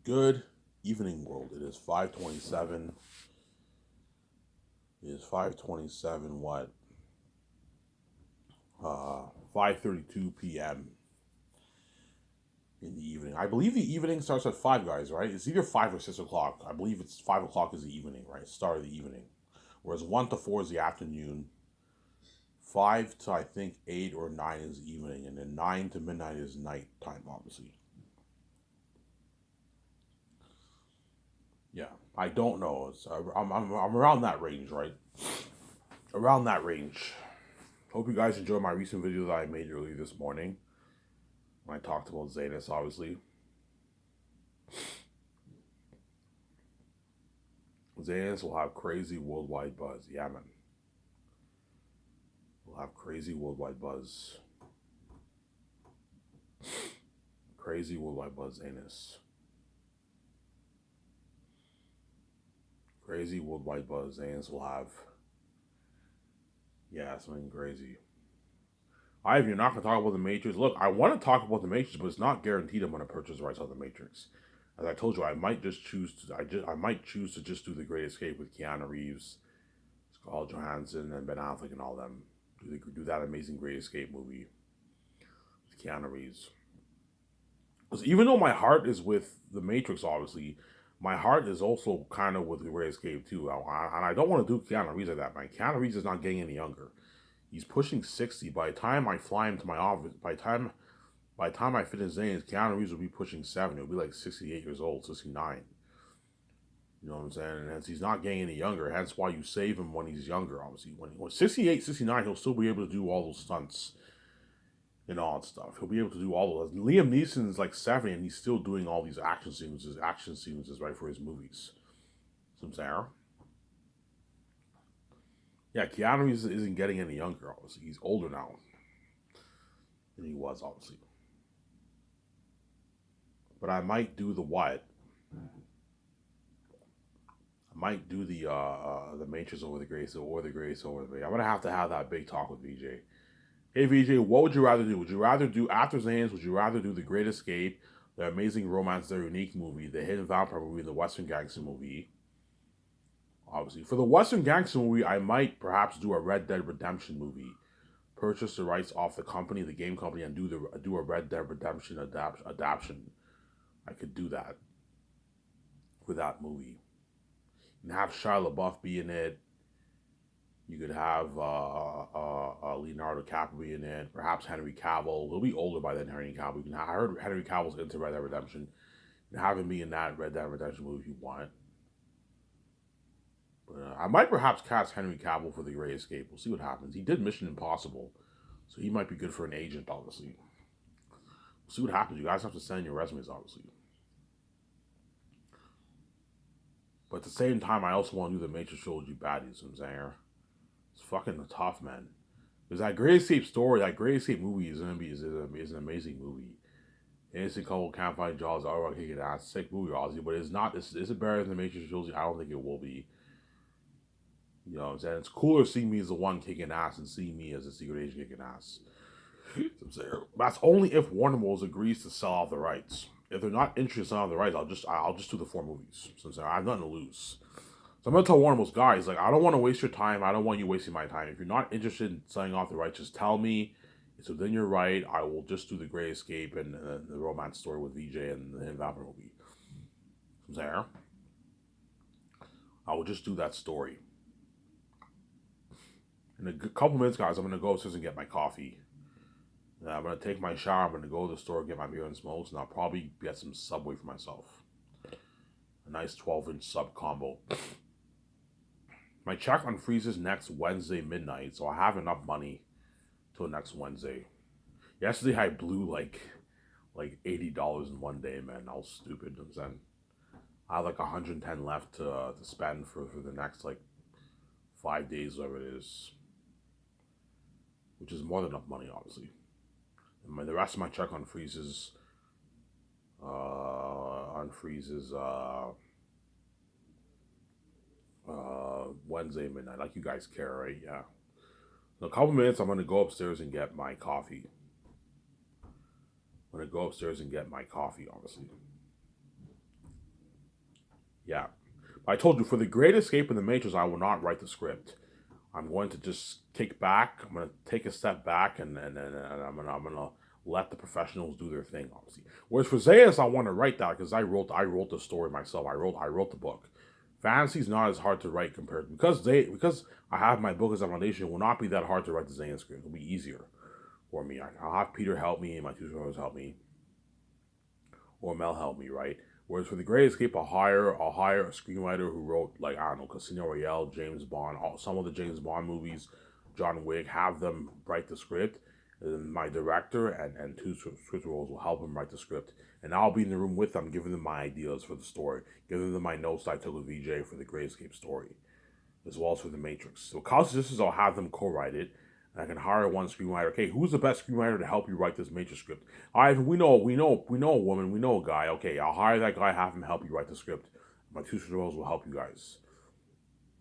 Good evening, world. It is 5:27. It is 5:27. What? 5:32 p.m. in the evening. I believe the evening starts at 5, guys. Right? It's either 5 or 6 o'clock. I believe it's 5 o'clock is the evening, right? Start of the evening. Whereas 1 to 4 is the afternoon. 5 to I think 8 or 9 is evening, and then 9 to midnight is night time, obviously. Yeah, I don't know. I'm around that range, right? Around that range. Hope you guys enjoyed my recent video that I made earlier this morning when I talked about Zanus, obviously. Zanus will have crazy worldwide buzz. Yeah, man. We'll have crazy worldwide buzz. Crazy worldwide buzz, Zanus. Crazy worldwide buzz. Zanus will have. Yeah, something crazy. If you're not going to talk about the Matrix, look, I want to talk about the Matrix, but it's not guaranteed I'm going to purchase the rights on the Matrix. As I told you, I might just choose to. I might choose to just do The Great Escape with Keanu Reeves, Scarlett Johansson, and Ben Affleck, and all them. Do that amazing Great Escape movie with Keanu Reeves. Because even though my heart is with the Matrix, obviously, my heart is also kind of with the Great Escape too. And I don't want to do Keanu Reeves like that, man. Keanu Reeves is not getting any younger. He's pushing 60. By the time I fly him to my office, by the time I finish Zane's, Keanu Reeves will be pushing 70. He'll be like 68 years old, 69. You know what I'm saying? And hence he's not getting any younger. Hence why you save him when he's younger, obviously. When 68, 69, he'll still be able to do all those stunts and all that stuff. He'll be able to do all of those. Liam Neeson's like 70 and he's still doing all these action sequences, right, for his movies. So I'm saying? Yeah, Keanu Reeves isn't getting any younger, obviously. He's older now than he was, obviously. But I might do the what? I might do the Matrix over the Grace or the Grace over the. I'm gonna have to have that big talk with VJ. Hey VJ, what would you rather do? Would you rather do after Zans? Would you rather do The Great Escape, The Amazing Romance, The Unique movie, The Hidden Vampire movie, The Western Gangster movie? Obviously, for the Western Gangster movie, I might perhaps do a Red Dead Redemption movie. Purchase the rights off the company, the game company, and do a Red Dead Redemption adaptation. I could do that for that movie. And have Shia LaBeouf be in it. You could have Leonardo DiCaprio be in it. Perhaps Henry Cavill. He'll be older by then, Henry Cavill. I heard Henry Cavill's into Red Dead Redemption. You can have him be in that Red Dead Redemption movie if you want. But I might perhaps cast Henry Cavill for The Great Escape. We'll see what happens. He did Mission Impossible, so he might be good for an agent, obviously. We'll see what happens. You guys have to send your resumes, obviously. But at the same time, I also want to do the Matrix trilogy baddies. You know what I'm saying? It's fucking tough, man. Because that Great Escape story, that Great Escape movie is an amazing movie. Innocent couple can't find jobs. Oh, okay, that's a sick movie, obviously, but it's not. Is it better than the Matrix trilogy? I don't think it will be. You know what I'm saying? It's cooler seeing me as the one kicking ass and seeing me as a secret agent kicking ass. That's only if Warner Bros. Agrees to sell off the rights. If they're not interested in selling off the rights, I'll just do the 4 movies. So I'm saying I have nothing to lose. So I'm gonna tell Warner Bros. Guys, like, I don't want to waste your time. I don't want you wasting my time. If you're not interested in selling off the rights, just tell me. It's within your right. I will just do the Great Escape and the romance story with VJ and the Hidden Vampire movie. So I'm saying I will just do that story. In a couple minutes, guys, I'm gonna go upstairs and get my coffee. And I'm gonna take my shower. I'm gonna go to the store, get my beer and smokes, and I'll probably get some Subway for myself. A nice 12-inch sub combo. My check unfreezes next Wednesday midnight, so I have enough money till next Wednesday. Yesterday I blew like $80 in one day, man. I was stupid. You know what I'm saying? I have like 110 left to spend for the next like 5 days, whatever it is, which is more than enough money, obviously. And the rest of my check unfreezes. Wednesday midnight, like you guys care, right? Yeah. In a couple minutes, I'm gonna go upstairs and get my coffee. I'm gonna go upstairs and get my coffee, obviously. Yeah. I told you, for the Great Escape in the Matrix, I will not write the script. I'm going to just kick back. I'm going to take a step back, and I'm gonna let the professionals do their thing. Obviously, whereas for Zayas, I want to write that because I wrote the story myself. I wrote the book. Fantasy's not as hard to write compared because I have my book as a foundation. It will not be that hard to write the Zayan script. It'll be easier for me. I'll have Peter help me and my two brothers help me, or Mel help me, right? Whereas for the Great Escape, I'll hire a screenwriter who wrote, like, I don't know, Casino Royale, James Bond, some of the James Bond movies, John Wick. Have them write the script. And then my director and two script roles will help them write the script, and I'll be in the room with them, giving them my ideas for the story, giving them my notes that I took with VJ for the Great Escape story, as well as for the Matrix. So, cause this is, I'll have them co-write it, and I can hire one screenwriter. Okay, who's the best screenwriter to help you write this Matrix script? Ivan, we know a woman, we know a guy. Okay, I'll hire that guy, have him help you write the script. My two roles will help you guys,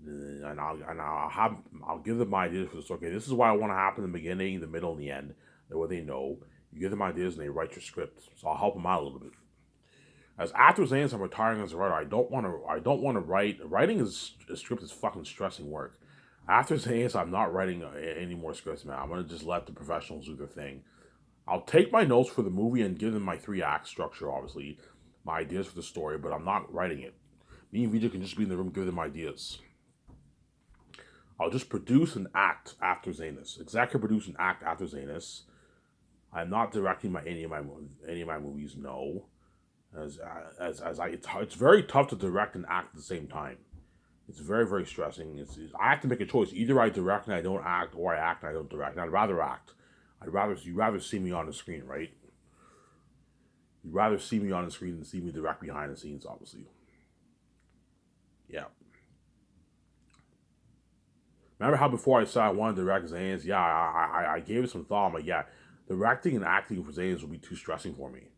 and I'll give them my ideas for this. Okay, this is what I want to happen in the beginning, the middle, and the end. That way they know. You give them ideas and they write your script. So I'll help them out a little bit. As actors and I'm retiring as a writer. I don't want to write. Writing is a script is fucking stressing work. After saying I'm not writing any more scripts, man. I'm gonna just let the professionals do their thing. I'll take my notes for the movie and give them my 3 act structure, obviously, my ideas for the story, but I'm not writing it. Me and Vijay can just be in the room, give them ideas. I'll just produce an act after Zanus. Executive produce an act after Zanus. I'm not directing any of my movies. No, as I it's very tough to direct and act at the same time. It's very, very stressing. I have to make a choice. Either I direct and I don't act, or I act and I don't direct. And I'd rather act. You'd rather see me on the screen, right? You'd rather see me on the screen than see me direct behind the scenes, obviously. Yeah. Remember how before I said I wanted to direct Zanes? Yeah, I gave it some thought. I'm like, yeah, directing and acting for Zanes will be too stressing for me.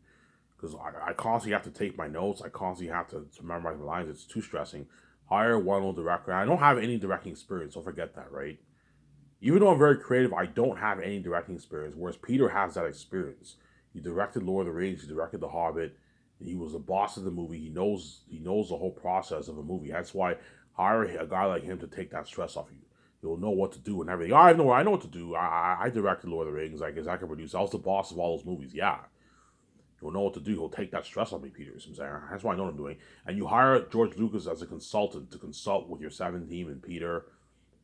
Because I constantly have to take my notes. I constantly have to memorize my lines. It's too stressing. Hire one little director. I don't have any directing experience, so forget that, right? Even though I'm very creative, I don't have any directing experience. Whereas Peter has that experience. He directed Lord of the Rings. He directed The Hobbit. He was the boss of the movie. He knows the whole process of a movie. That's why hire a guy like him to take that stress off you. He'll know what to do and everything. I know what to do. I directed Lord of the Rings. I guess I can produce. I was the boss of all those movies. Yeah, he'll know what to do. He'll take that stress on me, Peter. That's why I know what I'm doing. And you hire George Lucas as a consultant to consult with your 7 team and Peter.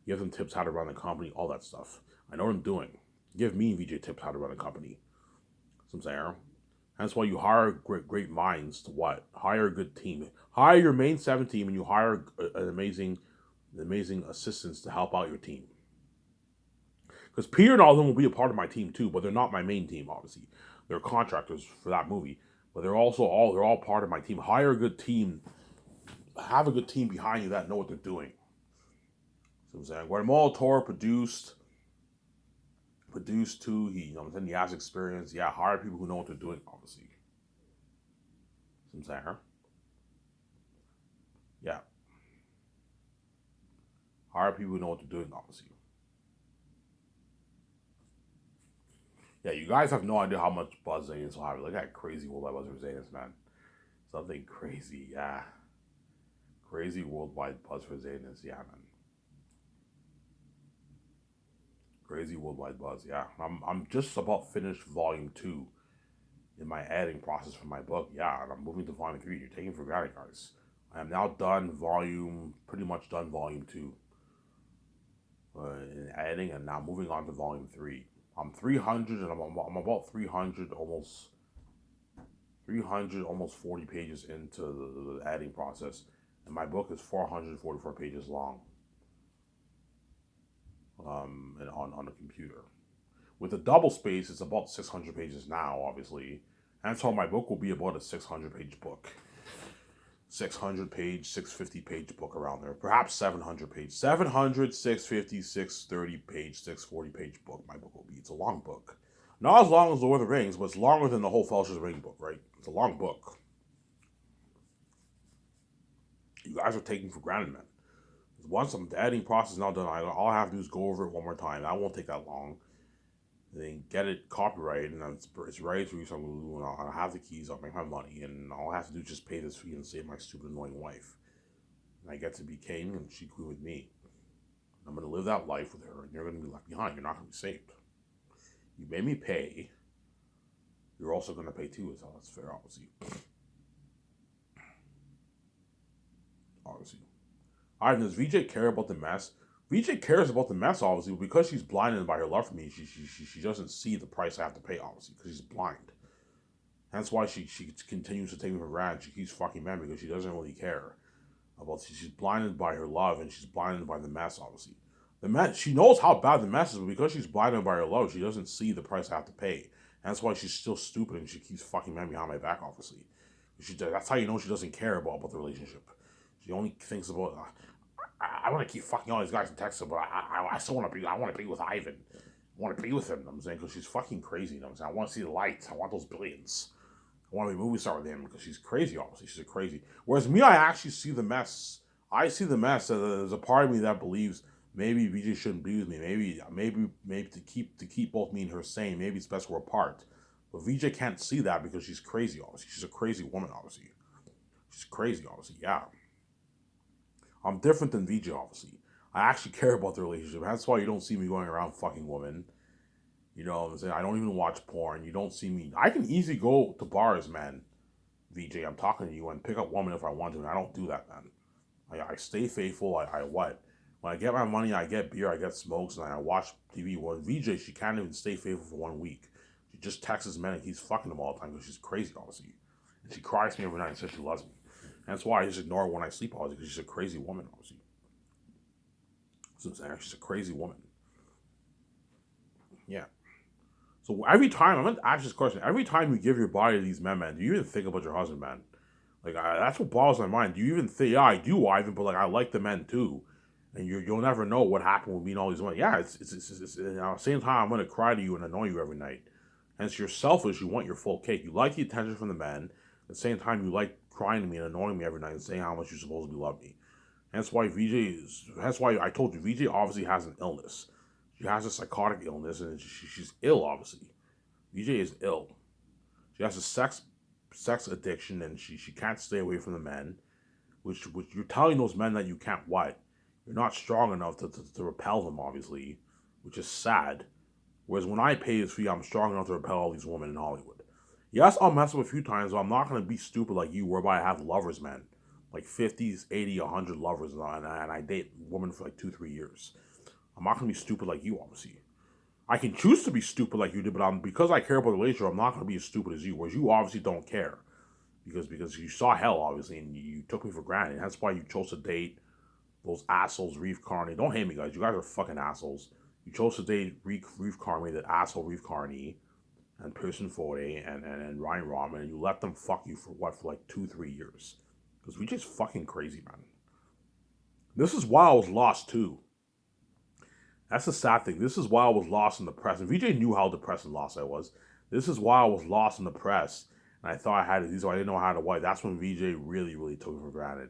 Give them tips how to run the company, all that stuff. I know what I'm doing. Give me and VJ tips how to run a company. That's why you hire great minds to what? Hire a good team. Hire your main 7 team, and you hire an amazing assistants to help out your team. Because Peter and all of them will be a part of my team too, but they're not my main team, obviously. They're contractors for that movie. But they're all part of my team. Hire a good team. Have a good team behind you that know what they're doing. So I'm saying Guatemala Toro produced too. He has experience. Yeah, hire people who know what they're doing, obviously. So I'm saying, yeah, hire people who know what they're doing, obviously. Yeah, you guys have no idea how much buzz Zaynus will have. Look at crazy worldwide buzz for Zaynus, man. Something crazy, yeah. Crazy worldwide buzz for Zaynus, yeah, man. Crazy worldwide buzz, yeah. I'm just about finished volume 2 in my editing process for my book, yeah, and I'm moving to volume 3. You're taking for granted, guys. I am now pretty much done volume 2 in editing, and now moving on to volume 3. I'm 300, and I'm about 300, almost 40 pages into the editing process, and my book is 444 pages long, and on the computer. With the double space, it's about 600 pages now, obviously. And so my book will be about a 600-page book. 600 page, 650 page book around there. Perhaps 700 page. 700, 650, 630 page, 640 page book. My book will be. It's a long book. Not as long as Lord of the Rings, but it's longer than the whole Fellowship of the Ring book, right? It's a long book. You guys are taking for granted, man. Once the editing process is not done, all I have to do is go over it one more time. That won't take that long. Then get it copyrighted, and it's ready to use on Lulu, and I'll have the keys, I'll make my money, and all I have to do is just pay this fee and save my stupid annoying wife. And I get to be king, and she queen with me. I'm going to live that life with her, and you're going to be left behind. You're not going to be saved. You made me pay. You're also going to pay too, so that's fair, obviously. Obviously. Alright, does VJ care about the mess? VJ cares about the mess, obviously, but because she's blinded by her love for me, she doesn't see the price I have to pay, obviously, because she's blind. That's why she continues to take me for granted. She keeps fucking mad because she doesn't really care about. She's blinded by her love, and she's blinded by the mess, obviously. The mess, she knows how bad the mess is, but because she's blinded by her love, she doesn't see the price I have to pay. And that's why she's still stupid, and she keeps fucking mad behind my back, obviously. That's how you know she doesn't care about the relationship. She only thinks about. I want to keep fucking all these guys in Texas, but I still want to be. I want to be with Ivan. I want to be with him. You know what I'm saying, because she's fucking crazy. You know what I'm saying, I want to see the lights. I want those billions. I want to be a movie star with him because she's crazy. Obviously, she's a crazy. Whereas me, I actually see the mess. I see the mess. There's a part of me that believes maybe VJ shouldn't be with me. Maybe to keep both me and her sane. Maybe it's best we're apart. But VJ can't see that because she's crazy. Obviously, she's a crazy woman. Obviously, she's crazy. Obviously, yeah. I'm different than VJ, obviously. I actually care about the relationship. That's why you don't see me going around fucking women. You know what I'm saying? I don't even watch porn. You don't see me. I can easily go to bars, man. VJ, I'm talking to you, and pick up women if I want to, and I don't do that, man. I stay faithful. I what? When I get my money, I get beer, I get smokes, and I watch TV. Well, VJ, she can't even stay faithful for 1 week. She just texts men and keeps fucking them all the time because she's crazy, obviously. And she cries to me every night and says she loves me. And that's why I just ignore her when I sleep, obviously, because she's a crazy woman, obviously. So I'm saying, she's a crazy woman. Yeah. So every time, I'm going to ask this question, every time you give your body to these men, man, do you even think about your husband, man? Like, that's what boggles my mind. Do you even think, yeah, I do, Ivan, but, like, I like the men, too. And you'll never know what happened with me and all these women. Yeah, it's at the same time, I'm going to cry to you and annoy you every night. Hence, you're selfish. You want your full cake. You like the attention from the men. At the same time, you like crying to me and annoying me every night and saying how much you supposedly love me. That's why That's why I told you VJ obviously has an illness. She has a psychotic illness, and she's ill. Obviously, VJ is ill. She has a sex addiction, and she can't stay away from the men. Which you're telling those men that you can't what? You're not strong enough to repel them, obviously, which is sad. Whereas when I pay this fee, I'm strong enough to repel all these women in Hollywood. Yes, I'll mess up a few times, but I'm not going to be stupid like you, whereby I have lovers, man. Like 50s, 80, 100 lovers, and I date women for like 2-3 years. I'm not going to be stupid like you, obviously. I can choose to be stupid like you did, but because I care about the relationship, I'm not going to be as stupid as you, whereas you obviously don't care. Because you saw hell, obviously, and you took me for granted. That's why you chose to date those assholes, Reeve Carney. Don't hate me, guys. You guys are fucking assholes. You chose to date Reeve Carney, that asshole Reeve Carney, and Pearson Forde, and Ryan Rahman, and you let them fuck you for like 2-3 years. Because we just fucking crazy, man. This is why I was lost, too. That's the sad thing. This is why I was lost in the press. And VJ knew how depressed and lost I was. This is why I was lost in the press. And I thought I had it. So I didn't know how to white. That's when VJ really, really took it for granted.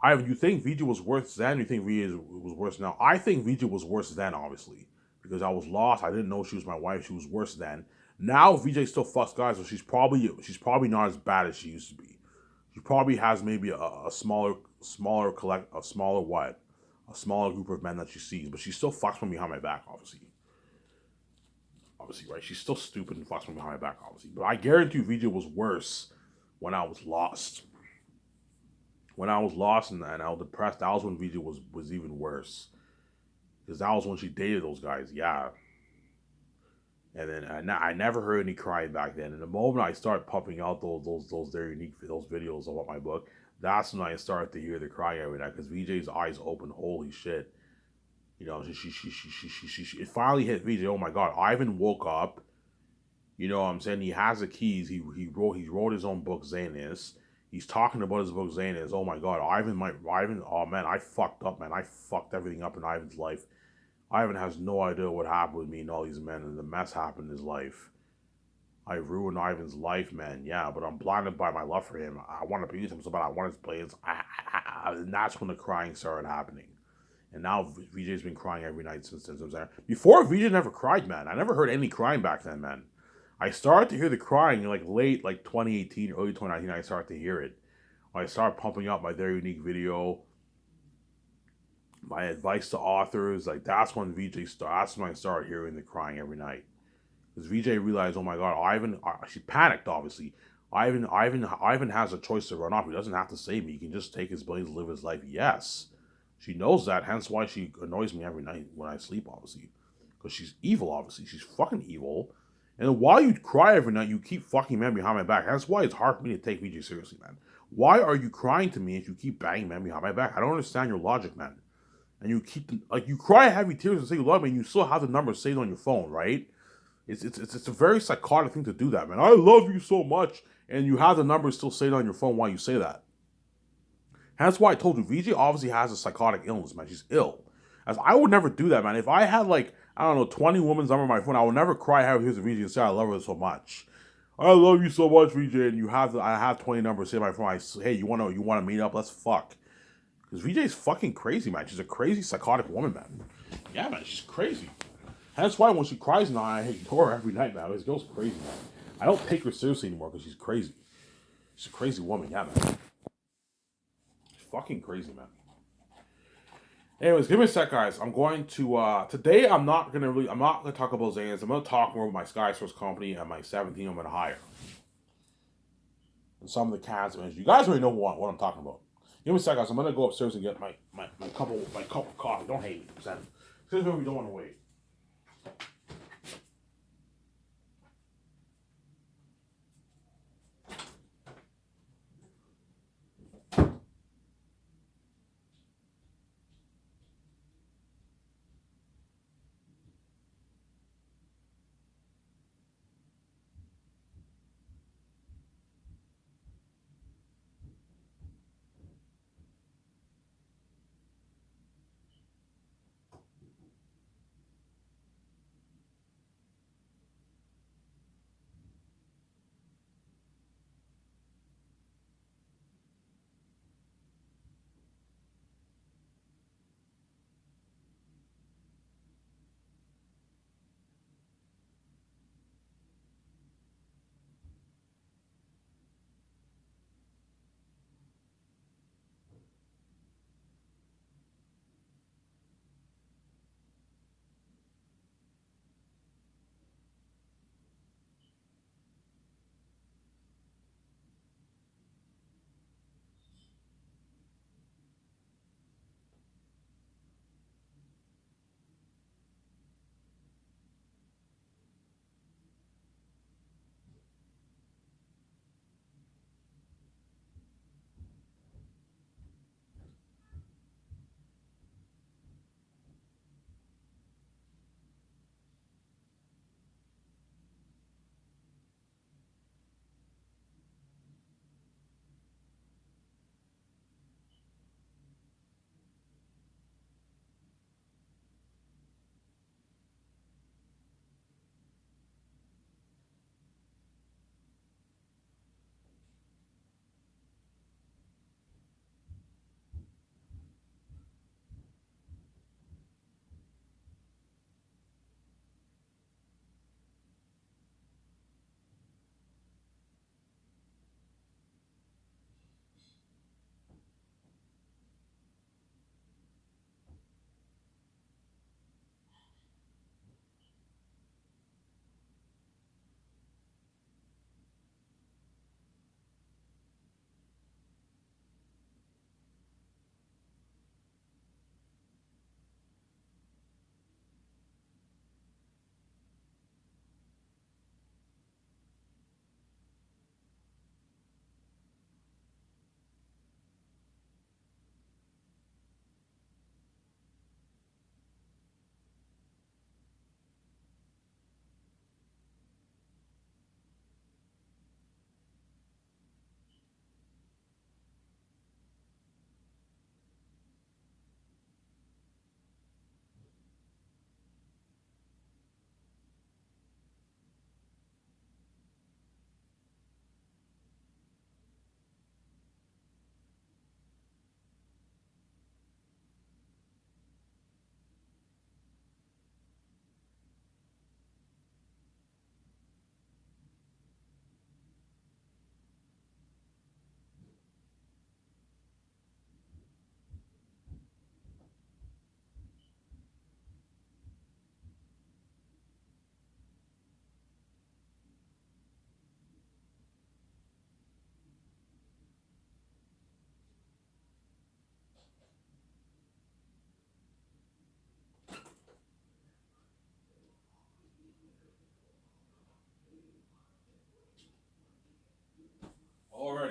You think VJ was worse then? You think VJ was worse now? I think VJ was worse then, obviously. Because I was lost. I didn't know she was my wife. She was worse then. Now VJ still fucks guys, but she's probably not as bad as she used to be. She probably has maybe a smaller group of men that she sees, but she still fucks from behind my back, obviously. Obviously, right? She's still stupid and fucks from behind my back, obviously. But I guarantee you VJ was worse when I was lost. When I was lost and I was depressed, that was when VJ was even worse. Because that was when she dated those guys, yeah. And then I never heard any crying back then. And the moment I started pumping out those very unique videos about my book, that's when I started to hear the crying every night. Because VJ's eyes open, holy shit. You know, it finally hit VJ. Oh my God, Ivan woke up. You know what I'm saying? He has the keys. He wrote his own book, Zanus. He's talking about his book, Zanus. Oh my God, Ivan. Oh man, I fucked up, man. I fucked everything up in Ivan's life. Ivan has no idea what happened with me and all these men, and the mess happened in his life. I ruined Ivan's life, man. Yeah, but I'm blinded by my love for him. I want to be with him so bad. I want his plays. And that's when the crying started happening. And now VJ's been crying every night since I was there. Before, VJ never cried, man. I never heard any crying back then, man. I started to hear the crying like late, like 2018, early 2019. I started to hear it. I started pumping out my Very Unique video, my advice to authors. Like that's when VJ started. That's when I started hearing the crying every night. Because VJ realized, oh my God, Ivan. She panicked. Obviously, Ivan has a choice to run off. He doesn't have to save me. He can just take his blades, live his life. Yes, she knows that. Hence why she annoys me every night when I sleep. Obviously, because she's evil. Obviously, she's fucking evil. And while you cry every night, you keep fucking men behind my back. That's why it's hard for me to take VJ seriously, man. Why are you crying to me if you keep banging men behind my back? I don't understand your logic, man. And you keep like you cry heavy tears and say you love me, and you still have the number saved on your phone, right? It's a very psychotic thing to do that, man. I love you so much, and you have the number still saved on your phone while you say that. That's why I told you, VJ obviously has a psychotic illness, man. She's ill. As I would never do that, man. If I had like I don't know 20 women's number on my phone, I would never cry heavy tears to VJ and say I love her so much. I love you so much, VJ, and I have 20 numbers saved on my phone. I say, hey, you wanna meet up? Let's fuck. Because VJ's fucking crazy, man. She's a crazy psychotic woman, man. Yeah, man, she's crazy. That's why when she cries now, I ignore her every night, man. This girl's crazy, man. I don't take her seriously anymore because she's crazy. She's a crazy woman, yeah, man. She's fucking crazy, man. Anyways, give me a sec, guys. I'm going to today. I'm not gonna talk about Zans. I'm gonna talk more about my Sky Source company and my 17 I'm gonna hire and some of the cats. You guys already know what I'm talking about. Give me a sec, guys. I'm gonna go upstairs and get my cup of coffee. Don't hate me, Sam. This is where we don't want to wait.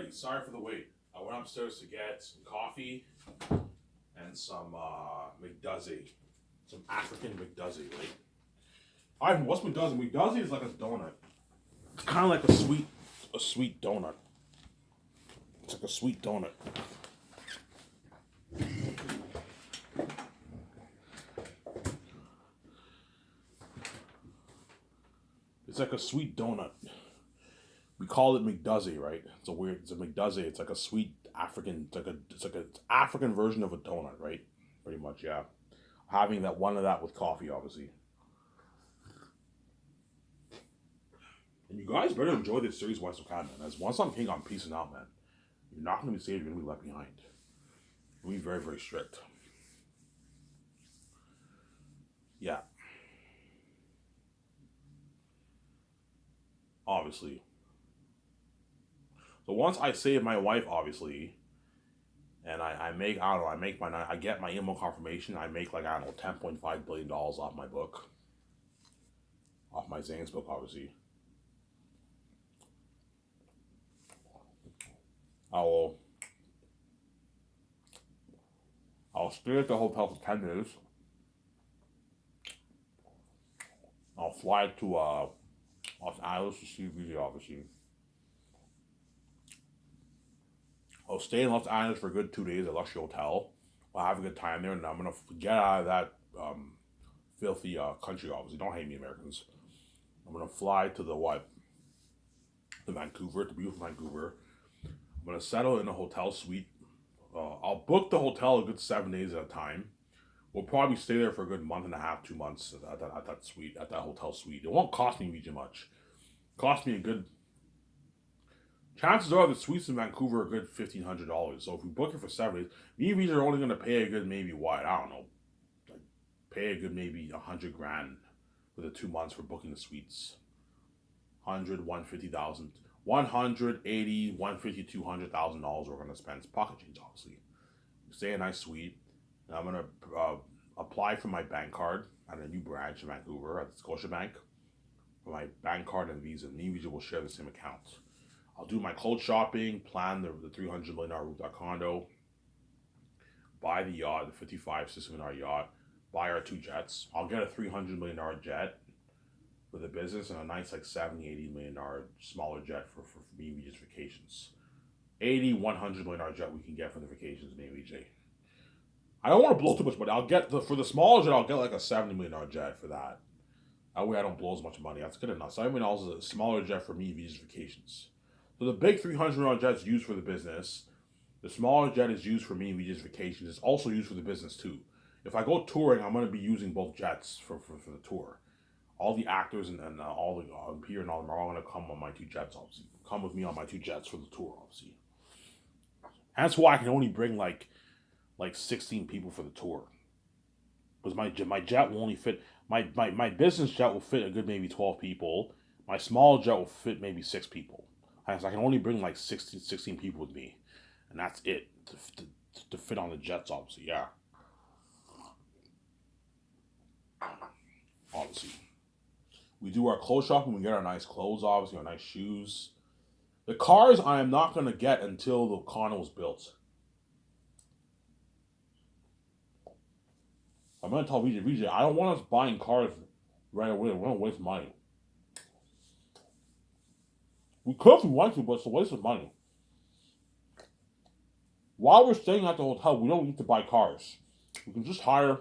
everybody. Sorry for the wait. I went upstairs to get some coffee and some McDuzzy. Some African McDuzzy, right? Ivan, what's McDuzzy? McDuzzy is like a donut. It's kind of like a sweet donut. It's like a sweet donut. It's like a sweet donut. We call it McDuzzy, right? It's a McDuzzy. It's like a sweet African. It's like an African version of a donut, right? Pretty much, yeah. Having that one of that with coffee, obviously. And you guys better enjoy this series Once Upon a Time, man. As once I'm king, I'm peacing out, man. You're not gonna be saved. You're gonna be left behind. You're gonna be very, very strict. Yeah, obviously. So once I save my wife, obviously, and I make I don't know I get my email confirmation. I make like I don't know $10.5 billion off my book, off my Zane's book, obviously. I will I'll stay at the hotel for 10 days. I'll fly to Los Angeles to see VJ, obviously. I'll stay in Los Angeles for a good 2 days at Luxury Hotel. I'll have a good time there, and I'm gonna get out of that filthy country. Obviously, don't hate me, Americans. I'm gonna fly to to Vancouver, to beautiful Vancouver. I'm gonna settle in a hotel suite. I'll book the hotel a good 7 days at a time. We'll probably stay there for a good month and a half, 2 months at that suite, at that hotel suite. It won't cost me too much. It cost me a good. Chances are the suites in Vancouver are a good $1,500. So if we book it for 7 days, me and Visa are only gonna pay a good maybe what I don't know, like pay a good maybe 100 grand for the 2 months for booking the suites. 100, 150,000, 180, 150, $200,000 we're gonna spend. It's pocket change, obviously. Stay in a nice suite. And I'm gonna apply for my bank card at a new branch in Vancouver at the Scotiabank. For my bank card and Visa, me and Visa will share the same account. I'll do my clothes shopping, plan the $300 million rooftop condo, buy the yacht, the 55 $60 million yacht, buy our 2 jets. I'll get a $300 million jet for the business and a nice like $70, $80 million smaller jet for me and Vijay's vacations. 80, $100 million jet we can get for the vacations, me and Vijay. I don't want to blow too much money. For the smaller jet, I'll get like a $70 million jet for that. That way I don't blow as much money. That's good enough. $70 million is a smaller jet for me and Vijay's vacations. So the big $300 million jet is used for the business. The smaller jet is used for me and Vijay's vacations. It's also used for the business too. If I go touring, I'm going to be using both jets for the tour. All the actors and all the Peter and all them are all going to come on my 2 jets, obviously. Come with me on my 2 jets for the tour, obviously. And that's why I can only bring like 16 people for the tour. Because my jet will only fit, my business jet will fit a good maybe 12 people. My small jet will fit maybe 6 people. So I can only bring like 16 people with me. And that's it. To fit on the jets, obviously, yeah. Obviously. We do our clothes shopping, we get our nice clothes, obviously, our nice shoes. The cars I am not going to get until the condo is built. I'm going to tell VJ, I don't want us buying cars right away. We're going to waste money. We could if we want to, but it's a waste of money. While we're staying at the hotel, we don't need to buy cars. We can just hire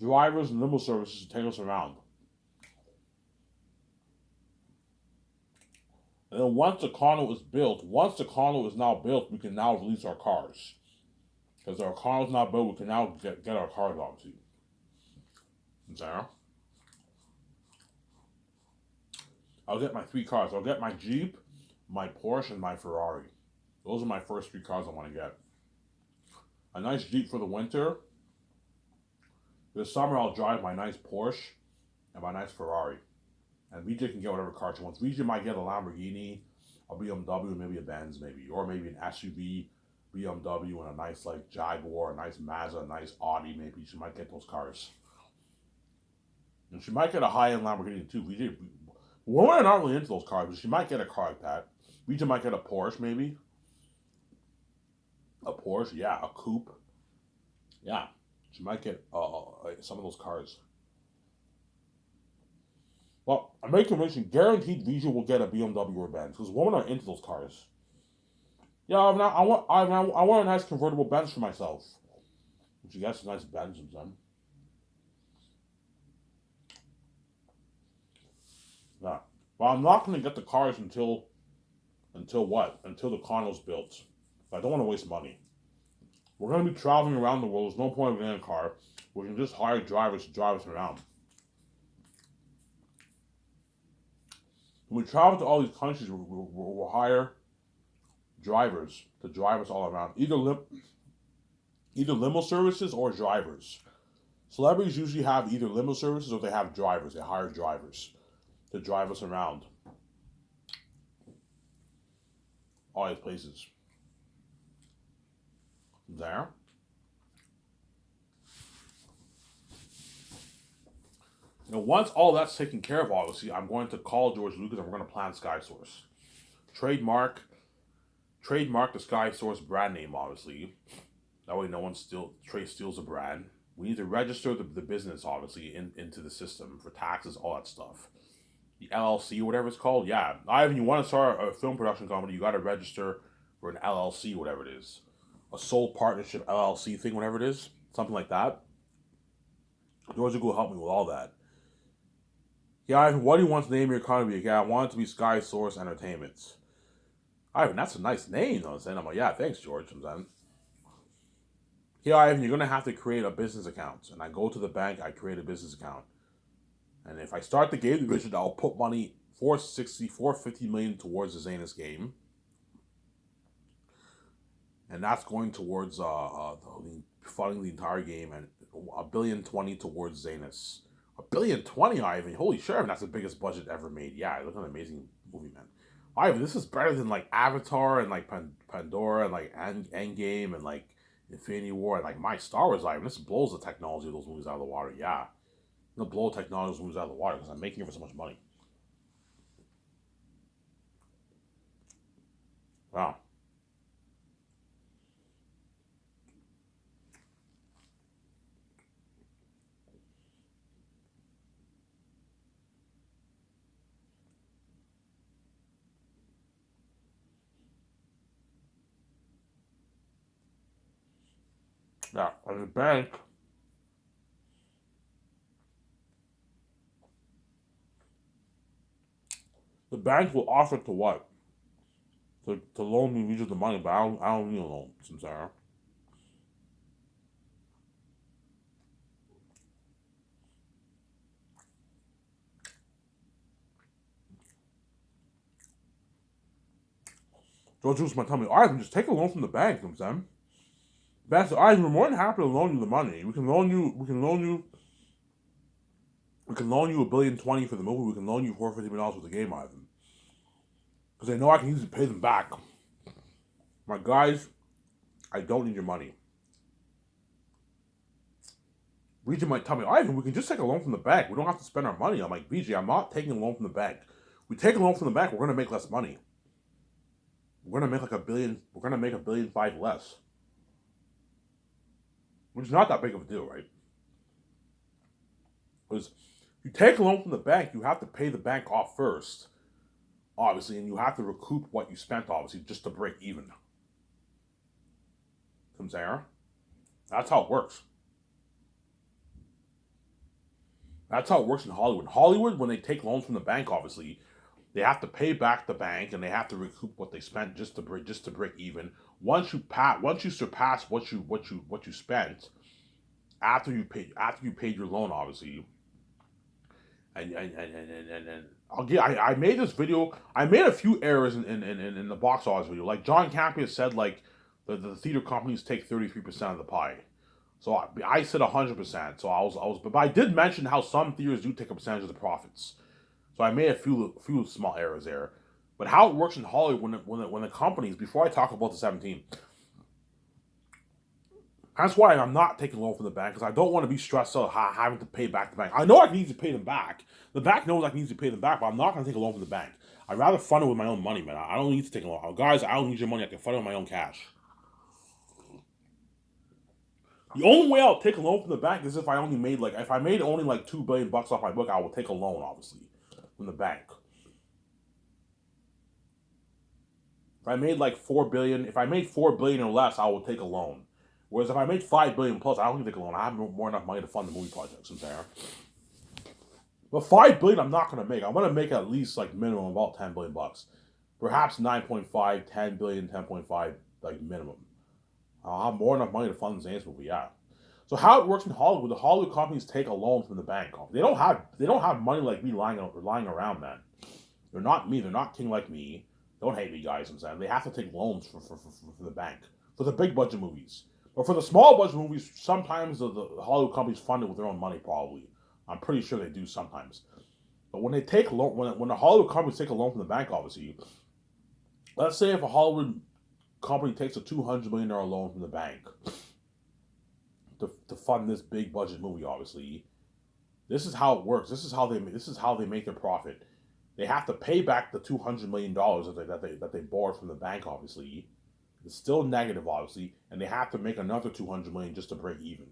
drivers and limo services to take us around. And then once the condo is now built, we can now release our cars. Because our car is not built, we can now get our cars, obviously. Sarah? I'll get my 3 cars. I'll get my Jeep, my Porsche, and my Ferrari. Those are my first 3 cars I want to get. A nice Jeep for the winter. This summer I'll drive my nice Porsche and my nice Ferrari. And VJ can get whatever car she wants. VJ might get a Lamborghini, a BMW, maybe a Benz, maybe. Or maybe an SUV, BMW, and a nice like Jaguar, a nice Mazda, a nice Audi, maybe. She might get those cars. And she might get a high-end Lamborghini too. Women are not really into those cars, but she might get a car like that. Rita might get a Porsche, maybe. A Porsche, yeah, a coupe. Yeah, she might get some of those cars. Well, I'm making mention, guaranteed Vija will get a BMW or Benz because women are into those cars. Yeah, I want a nice convertible Benz for myself. She gets a nice Benz and some. Yeah. Well, I'm not gonna get the cars until what? Until the condo's built. I don't want to waste money. We're gonna be traveling around the world. There's no point in getting a car. We can just hire drivers to drive us around. When we travel to all these countries, we'll hire drivers to drive us all around. Either limo services or drivers. Celebrities usually have either limo services or they have drivers. They hire drivers to drive us around all these places. There. Once all that's taken care of, obviously, I'm going to call George Lucas and we're going to plan SkySource. Trademark, trademark the SkySource brand name, obviously. That way, no one steals the brand. We need to register the business, obviously, into the system for taxes, all that stuff. The LLC, whatever it's called, yeah. Ivan, you want to start a film production company, you got to register for an LLC, whatever it is. A sole partnership LLC thing, whatever it is. Something like that. George will help me with all that. Yeah, Ivan, what do you want to name your company? Yeah, I want it to be SkySource Entertainment. Ivan, that's a nice name, though. I'm like, yeah, thanks, George. Yeah, Ivan, you're going to have to create a business account. And I go to the bank, I create a business account. And if I start the game division, I'll put money, 450 million towards the Zanus game. And that's going towards funding the entire game, and $1.020 billion towards Zanus. $1.020 billion, Ivan. Holy shit, that's the biggest budget ever made. Yeah, it looks like an amazing movie, man. Ivan, this is better than like Avatar and like Pandora and like Endgame and like Infinity War and like my Star Wars. Ivan, this blows the technology of those movies out of the water. Yeah, it'll blow technology of those movies out of the water because I'm making it for so much money. Wow. Yeah, and the bank will offer to what? To loan me Visa the money, but I don't need a loan, Samsara. George Juice might tell me, all right, then just take a loan from the bank, you know what I'm saying? Bank said, all right, we're more than happy to loan you the money. We can loan you $1.020 billion for the movie. We can loan you $450 million for the game, Ivan. Because they know I can easily pay them back. My guys, I don't need your money. Vijay might tell me, Ivan, we can just take a loan from the bank. We don't have to spend our money. I'm like, Vijay, I'm not taking a loan from the bank. We take a loan from the bank, we're gonna make less money. We're gonna make like $1 billion. We're gonna make $1.5 billion less, which is not that big of a deal, right? Because you take a loan from the bank, you have to pay the bank off first, obviously, and you have to recoup what you spent, obviously, just to break even. From there, that's how it works. That's how it works in Hollywood. In Hollywood, when they take loans from the bank, obviously, they have to pay back the bank and they have to recoup what they spent just to break even. Once you surpass what you spent after you paid your loan, obviously, and I made this video. I made a few errors in the box office video. Like John Campea said, like the theater companies take 33% of the pie. So I said 100%. So but I did mention how some theaters do take a percentage of the profits. So I made a few small errors there. But how it works in Hollywood when the companies, before I talk about the 17, That's why I'm not taking a loan from the bank, because I don't want to be stressed out having to pay back the bank. I know I need to pay them back. The bank knows I need to pay them back, but I'm not going to take a loan from the bank. I'd rather fund it with my own money, man. I don't need to take a loan. Guys, I don't need your money. I can fund it with my own cash. The only way I'll take a loan from the bank is if I only made if I made only like $2 billion off my book, I will take a loan, obviously, from the bank. If I made like 4 billion, if I made 4 billion or less, I will take a loan. Whereas if I made 5 billion plus, I don't need to take a loan. I have more enough money to fund the movie projects. I'm saying. But 5 billion, I'm not gonna make. I'm gonna make at least like minimum about $10 billion, perhaps 9.5, 10 billion, 10.5 like minimum. I'll have more enough money to fund the Zane's movie. Yeah. So how it works in Hollywood? The Hollywood companies take a loan from the bank. They don't have money like me lying around, man. They're not me. They're not king like me. Don't hate me, guys. I'm saying they have to take loans for the bank for the big budget movies. But for the small budget movies, sometimes the Hollywood companies fund it with their own money. Probably, I'm pretty sure they do sometimes. But when they take loan, when the Hollywood companies take a loan from the bank, obviously, let's say if a Hollywood company takes a $200 million loan from the bank to fund this big budget movie, obviously, this is how it works. This is how they make their profit. They have to pay back the $200 million that they borrowed from the bank. Obviously, it's still negative, obviously, and they have to make another $200 million just to break even.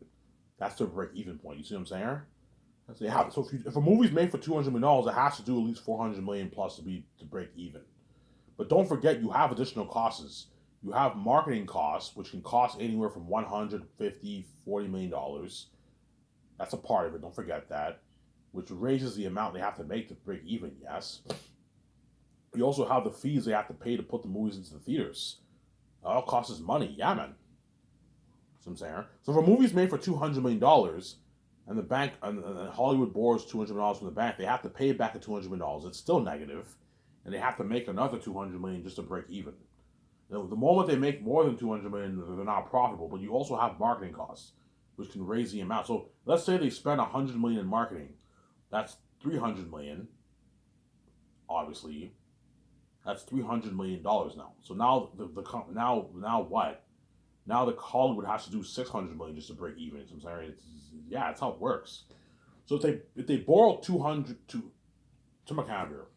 That's their break even point. You see what I'm saying? So if a movie's made for $200 million, it has to do at least $400 million plus to break even. But don't forget, you have additional costs. You have marketing costs, which can cost anywhere from $150, $40 million. That's a part of it. Don't forget that, which raises the amount they have to make to break even. Yes. You also have the fees they have to pay to put the movies into the theaters. It all costs money. Yeah, man. That's what I'm saying. So if a movie's made for $200 million, and the bank and Hollywood borrows $200 from the bank, they have to pay back the $200 million. It's still negative, and they have to make another $200 million just to break even. Now, the moment they make more than $200 million, they're not profitable. But you also have marketing costs, which can raise the amount. So let's say they spend $100 million in marketing. That's $300 million. Obviously, that's $300 million now. So now now what? Now the Hollywood has to do $600 million just to break even. So I'm sorry. That's how it works. So if they borrow 200 to my account here.